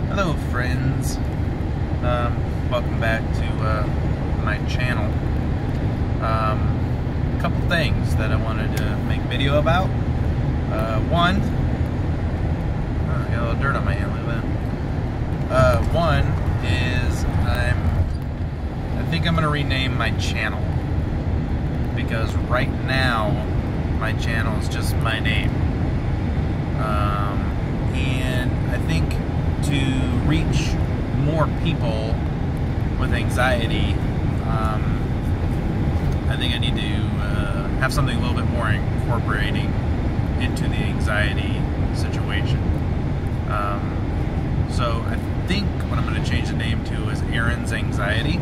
Hello friends, welcome back to my channel. A couple things that I wanted to make a video about. One, I got a little dirt on my hand, look at that. One is I think I'm going to rename my channel, because right now my channel is just my name. And I think to reach more people with anxiety, I think I need to have something a little bit more incorporating into the anxiety situation. So I think what I'm going to change the name to is Aaron's Anxiety.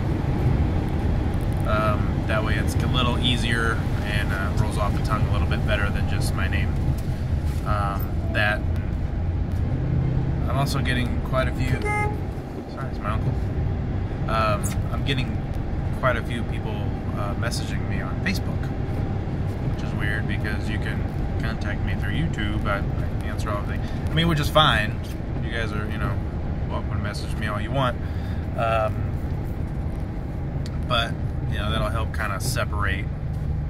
That way it's a little easier and rolls off the tongue a little bit better than just my name. That I'm also getting quite a few. Sorry, it's my uncle. I'm getting quite a few people messaging me on Facebook, which is weird because you can contact me through YouTube. I can answer all of things. I mean, which is fine. You guys are, welcome to message me all you want. But that'll help kind of separate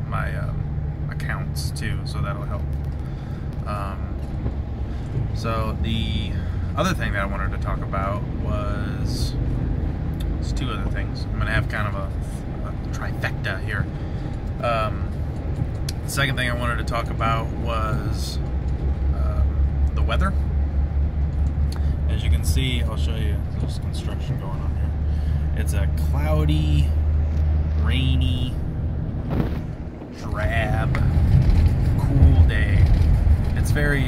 my accounts too. So that'll help. So the other thing that I wanted to talk about was two other things. I'm going to have kind of a trifecta here. The second thing I wanted to talk about was the weather. As you can see, I'll show you, there's construction going on here. It's a cloudy, rainy, drab, cool day. It's very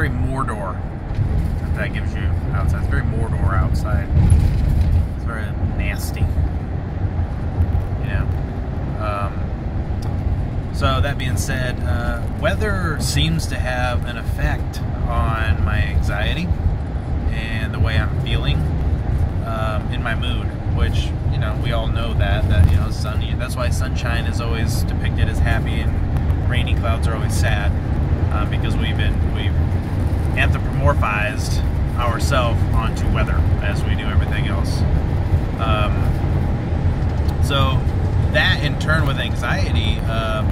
Mordor. If that gives you outside. It's very Mordor outside. It's very nasty. So that being said, weather seems to have an effect on my anxiety and the way I'm feeling in my mood, which we all know that sunny. That's why sunshine is always depicted as happy and rainy clouds are always sad, because we've anthropomorphized ourselves onto weather as we do everything else. So that in turn with anxiety,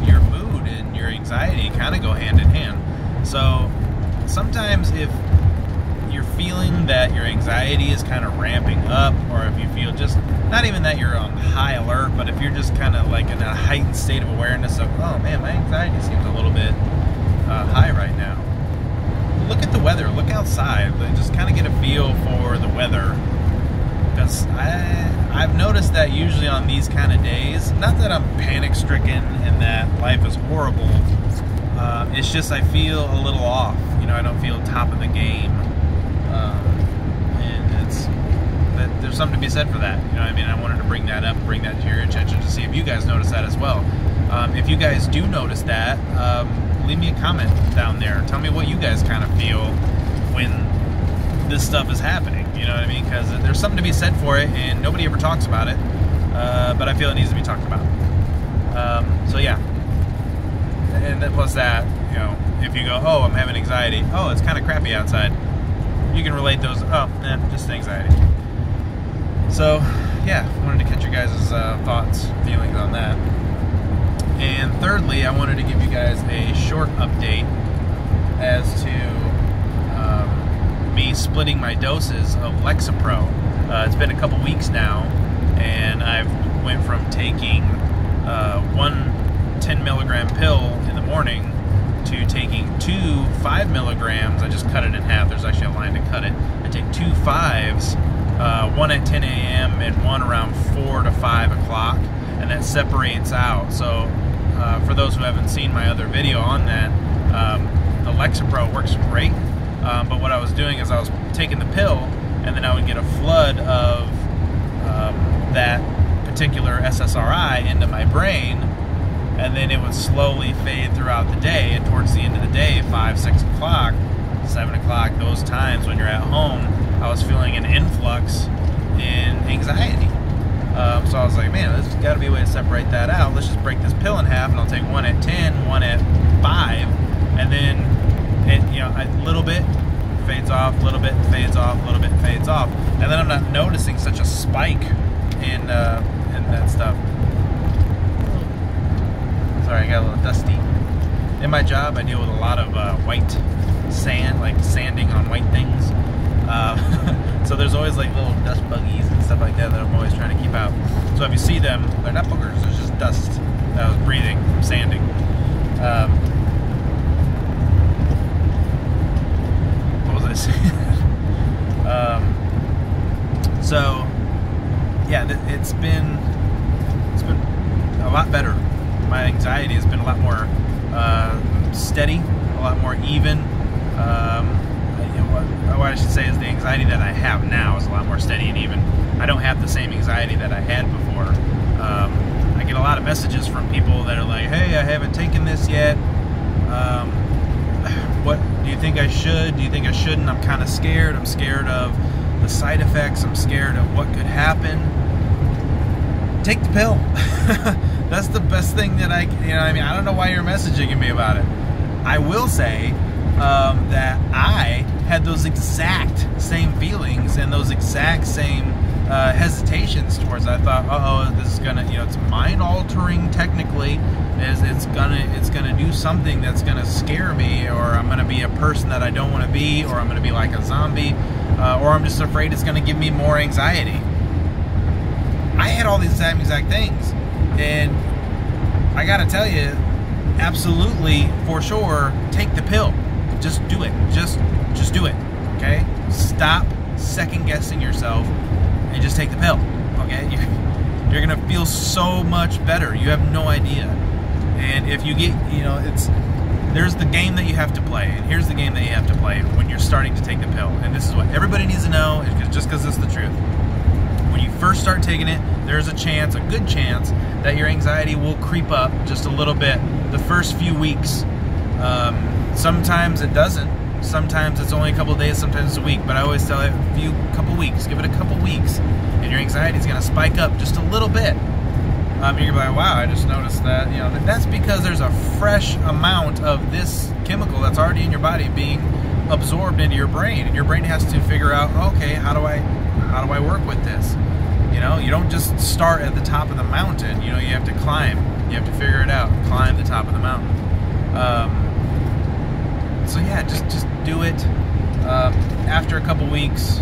your mood and your anxiety kind of go hand in hand. So sometimes if you're feeling that your anxiety is kind of ramping up, or if you feel just, not even that you're on high alert, but if you're just kind of like in a heightened state of awareness of, oh man, my anxiety seems a little bit high right now. Look at the weather, look outside, just kind of get a feel for the weather. Because I've noticed that usually on these kind of days, not that I'm panic-stricken and that life is horrible, it's just I feel a little off. I don't feel top of the game. And there's something to be said for that. I wanted to bring that up, bring that to your attention to see if you guys notice that as well. If you guys do notice that, leave me a comment down there. Tell me what you guys kind of feel when this stuff is happening. You know what I mean? Because there's something to be said for it, and nobody ever talks about it. But I feel it needs to be talked about. So yeah. And then plus that, if you go, oh, I'm having anxiety. Oh, it's kind of crappy outside. You can relate those. Oh, just anxiety. So yeah, wanted to catch your guys' thoughts, feelings on that. And thirdly, I wanted to give you guys a short update as to me splitting my doses of Lexapro. It's been a couple weeks now, and I've went from taking one 10 milligram pill in the morning to taking 2 5 milligrams. I just cut it in half. There's actually a line to cut it. I take 2 5s, one at 10 a.m. and one around 4 to 5 o'clock, and that separates out. So for those who haven't seen my other video on that, the Lexapro works great. But what I was doing is I was taking the pill, and then I would get a flood of that particular SSRI into my brain, and then it would slowly fade throughout the day. And towards the end of the day, 5, 6 o'clock, 7 o'clock, those times when you're at home, I was feeling an influx in anxiety. So I was like, man, there's got to be a way to separate that out. Let's just break this pill in half, and I'll take one at 10, one at 5, and then a little bit fades off, a little bit, fades off, a little bit, fades off. And then I'm not noticing such a spike in that stuff. Sorry, I got a little dusty. In my job, I deal with a lot of white sand, like sanding on white things. So there's always like little dust buggies and stuff like that I'm always trying to keep out. So if you see them, they're not boogers, they're just dust that I was breathing from sanding. What was I saying? So yeah, it's been a lot better. My anxiety has been a lot more steady, a lot more even. What I should say is the anxiety that I have now is a lot more steady and even. I don't have the same anxiety that I had before. I get a lot of messages from people that are like, hey, I haven't taken this yet. What do you think I should? Do you think I shouldn't? I'm kind of scared. I'm scared of the side effects. I'm scared of what could happen. Take the pill. That's the best thing that I mean, I don't know why you're messaging me about it. I will say that I had those exact same feelings and those exact same hesitations towards it. I thought, uh-oh, this is gonna, it's mind altering technically. It's gonna do something that's gonna scare me, or I'm gonna be a person that I don't want to be, or I'm gonna be like a zombie, or I'm just afraid it's gonna give me more anxiety. I had all these same exact things, and I gotta tell you, absolutely, for sure, take the pill. Just do it. Just do it. Okay? Stop second guessing yourself and just take the pill. Okay? You're gonna feel so much better. You have no idea. And if you get, there's the game that you have to play, and here's the game that you have to play when you're starting to take the pill. And this is what everybody needs to know, just because it's the truth. When you first start taking it, there's a good chance, that your anxiety will creep up just a little bit the first few weeks. Sometimes it doesn't. Sometimes it's only a couple of days, sometimes it's a week. But I always tell it couple weeks. Give it a couple weeks, and your anxiety is going to spike up just a little bit. You're going to be like, wow, I just noticed that. That's because there's a fresh amount of this chemical that's already in your body being absorbed into your brain, and your brain has to figure out, okay, how do I work with this? You don't just start at the top of the mountain. You have to climb. You have to figure it out. Climb the top of the mountain. So yeah, just do it. After a couple weeks,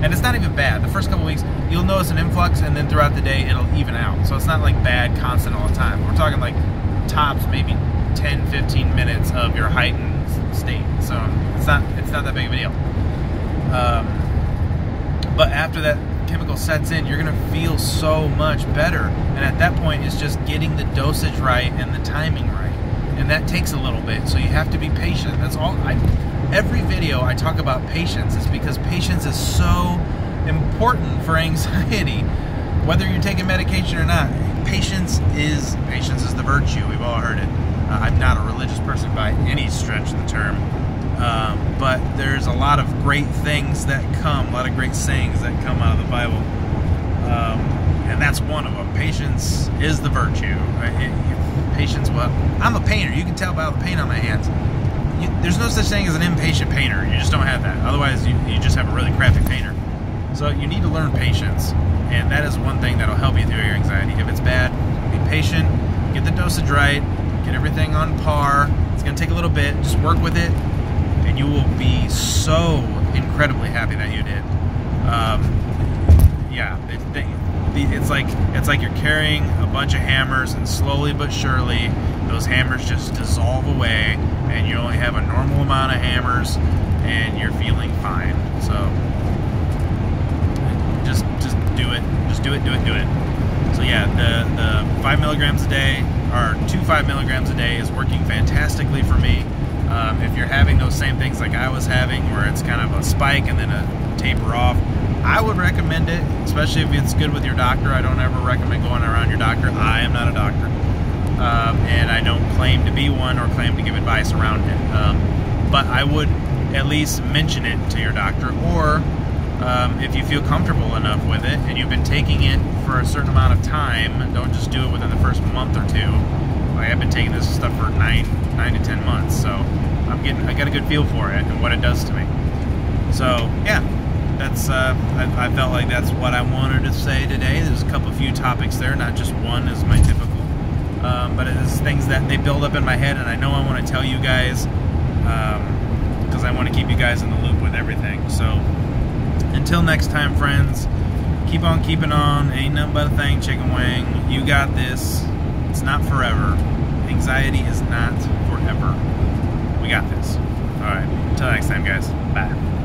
and it's not even bad. The first couple weeks, you'll notice an influx, and then throughout the day, it'll even out. So it's not like bad, constant all the time. We're talking like tops, maybe 10, 15 minutes of your heightened state. So it's not that big of a deal. But after that chemical sets in, you're gonna feel so much better. And at that point, it's just getting the dosage right and the timing right. And that takes a little bit, so you have to be patient. That's all. Every video I talk about patience is because patience is so important for anxiety. Whether you're taking medication or not, patience is the virtue. We've all heard it. I'm not a religious person by any stretch of the term, but there's a lot of great things that come, a lot of great sayings that come out of the Bible, and that's one of them. Patience is the virtue. Patience, well, I'm a painter. You can tell by the paint on my hands. There's no such thing as an impatient painter. You just don't have that. Otherwise, you just have a really crappy painter. So you need to learn patience, and that is one thing that'll help you through your anxiety. If it's bad, be patient, get the dosage right, get everything on par. It's going to take a little bit. Just work with it, and you will be so incredibly happy that you did. Yeah, it's like you're carrying a bunch of hammers, and slowly but surely those hammers just dissolve away, and you only have a normal amount of hammers, and you're feeling fine. So just do it. Just do it. So yeah, the 5 milligrams a day, or 5 milligrams a day, is working fantastically for me. If you're having those same things like I was having, where it's kind of a spike and then a taper off, I would recommend it, especially if it's good with your doctor. I don't ever recommend going around your doctor. I am not a doctor, and I don't claim to be one or claim to give advice around it. But I would at least mention it to your doctor, or if you feel comfortable enough with it and you've been taking it for a certain amount of time, don't just do it within the first month or two. Like, I've been taking this stuff for 9 to 10 months, so I got a good feel for it and what it does to me. So yeah, that's I felt like that's what I wanted to say today. There's a few topics there, not just one as my typical, but it is things that they build up in my head, and I know I want to tell you guys because I want to keep you guys in the loop with everything. So until next time, friends, keep on keeping on. Ain't nothing but a thing, chicken wing. You got this. It's not forever. Anxiety is not forever. We got this. All right. Until next time, guys. Bye.